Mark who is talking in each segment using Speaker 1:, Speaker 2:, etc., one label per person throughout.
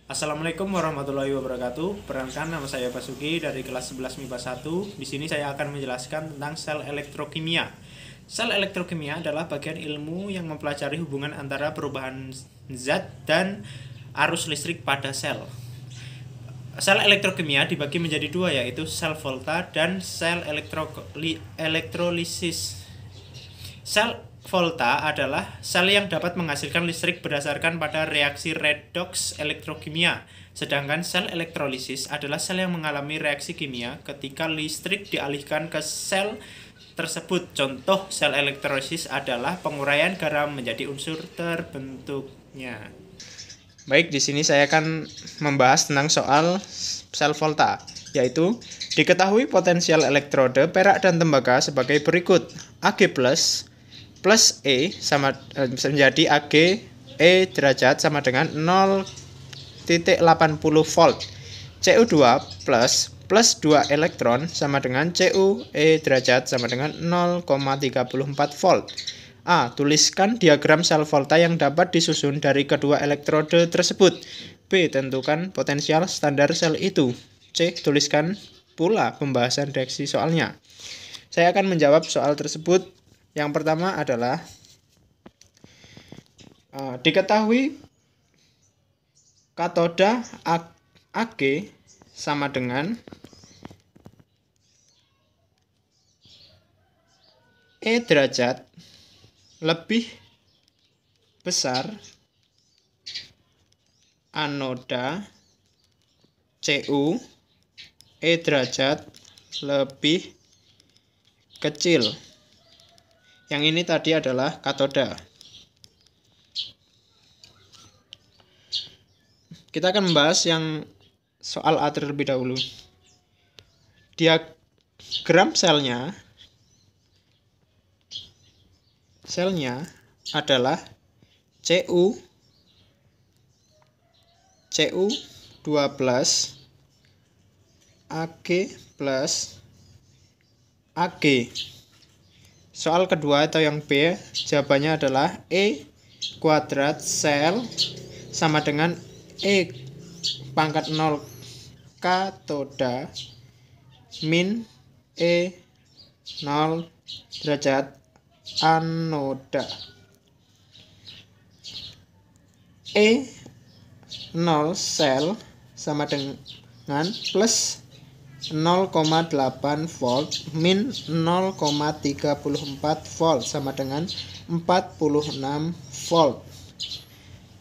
Speaker 1: Assalamualaikum warahmatullahi wabarakatuh. Perkenalkan, nama saya Basuki dari kelas 11 MIPA 1. Di sini saya akan menjelaskan tentang sel elektrokimia. Sel elektrokimia adalah bagian ilmu yang mempelajari hubungan antara perubahan zat dan arus listrik pada sel. Sel elektrokimia dibagi menjadi dua, yaitu sel volta dan sel elektrolisis. Sel volta adalah sel yang dapat menghasilkan listrik berdasarkan pada reaksi redoks elektrokimia. Sedangkan sel elektrolisis adalah sel yang mengalami reaksi kimia ketika listrik dialihkan ke sel tersebut. Contoh sel elektrolisis adalah penguraian garam menjadi unsur terbentuknya. Baik, di sini saya akan membahas tentang soal sel volta, yaitu diketahui potensial elektrode perak dan tembaga sebagai berikut. Ag plus E sama menjadi Ag E derajat sama dengan 0,80 volt. Cu2 plus 2 elektron sama dengan Cu E derajat sama dengan 0,34 volt. A. Tuliskan diagram sel volta yang dapat disusun dari kedua elektrode tersebut. B. Tentukan potensial standar sel itu. C. Tuliskan pula pembahasan reaksi soalnya. Saya akan menjawab soal tersebut. Yang pertama adalah diketahui katoda Ag sama dengan E derajat lebih besar anoda Cu E derajat lebih kecil. Yang ini tadi adalah katoda. Kita akan membahas yang soal A terlebih dahulu. Diagram selnya adalah Cu 2 Ag plus Ag. Soal kedua atau yang B, jawabannya adalah E kuadrat sel sama dengan E pangkat 0 katoda min E 0 derajat anoda. E 0 sel sama dengan plus 0,8 volt min 0,34 volt sama dengan 46 volt.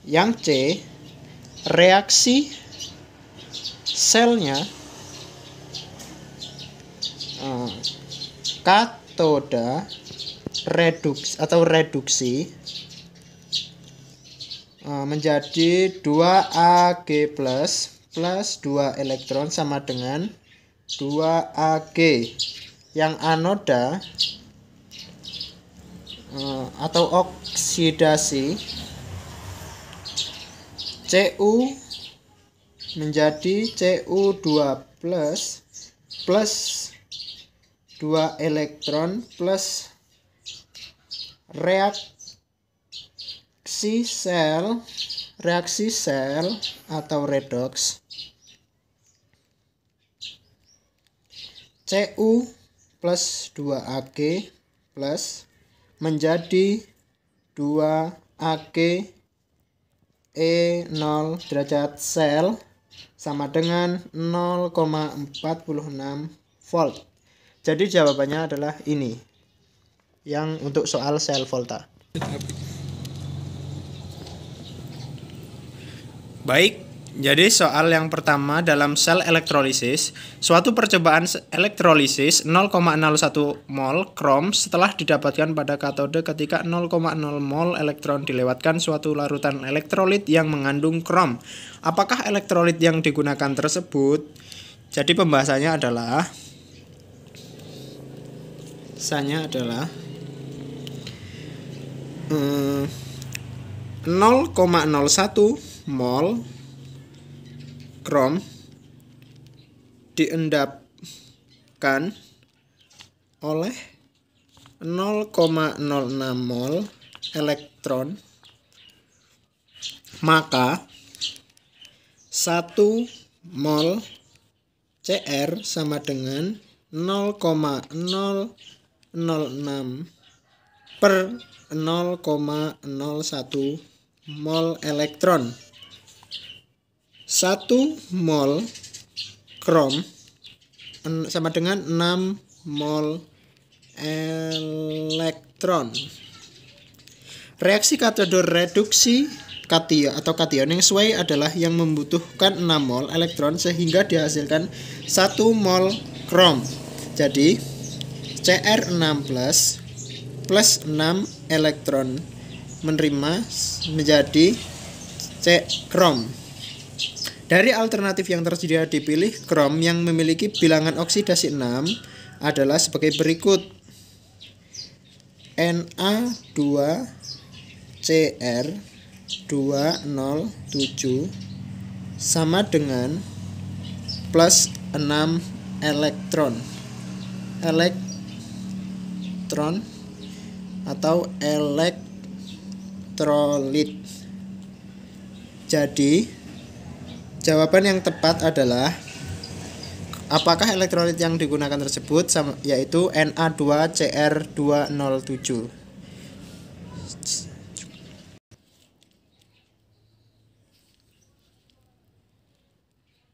Speaker 1: Yang C, reaksi selnya katoda reduksi menjadi 2 Ag plus 2 elektron sama dengan 2 Ag. Yang anoda atau oksidasi Cu menjadi Cu2 plus 2 elektron plus reaksi sel atau redoks Cu plus 2 Ag plus menjadi 2 Ag E 0 derajat sel sama dengan 0,46 volt. Jadi jawabannya adalah ini, yang untuk soal sel volta. Baik, jadi soal yang pertama dalam sel elektrolisis, suatu percobaan elektrolisis 0,01 mol krom setelah didapatkan pada katode ketika 0,0 mol elektron dilewatkan suatu larutan elektrolit yang mengandung krom. Apakah elektrolit yang digunakan tersebut? Jadi pembahasannya adalah 0,01 mol krom diendapkan oleh 0,06 mol elektron, maka
Speaker 2: 1 mol Cr sama dengan 0,006 per 0,01 mol elektron. 1 mol krom sama dengan 6 mol elektron. Reaksi katode reduksi kation atau kation yang sesuai adalah yang membutuhkan 6 mol elektron sehingga dihasilkan 1 mol krom. Jadi Cr6 plus 6 elektron menerima menjadi C krom. Dari alternatif yang tersedia dipilih krom yang memiliki bilangan oksidasi 6 adalah sebagai berikut. Na2Cr207 sama dengan plus 6 elektron atau elektrolit. Jadi jawaban yang tepat adalah apakah elektrolit yang digunakan tersebut yaitu Na2Cr207.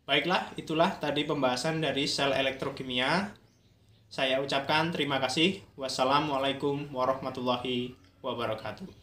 Speaker 1: Baiklah, itulah tadi pembahasan dari sel elektrokimia. Saya ucapkan terima kasih. Wassalamualaikum warahmatullahi wabarakatuh.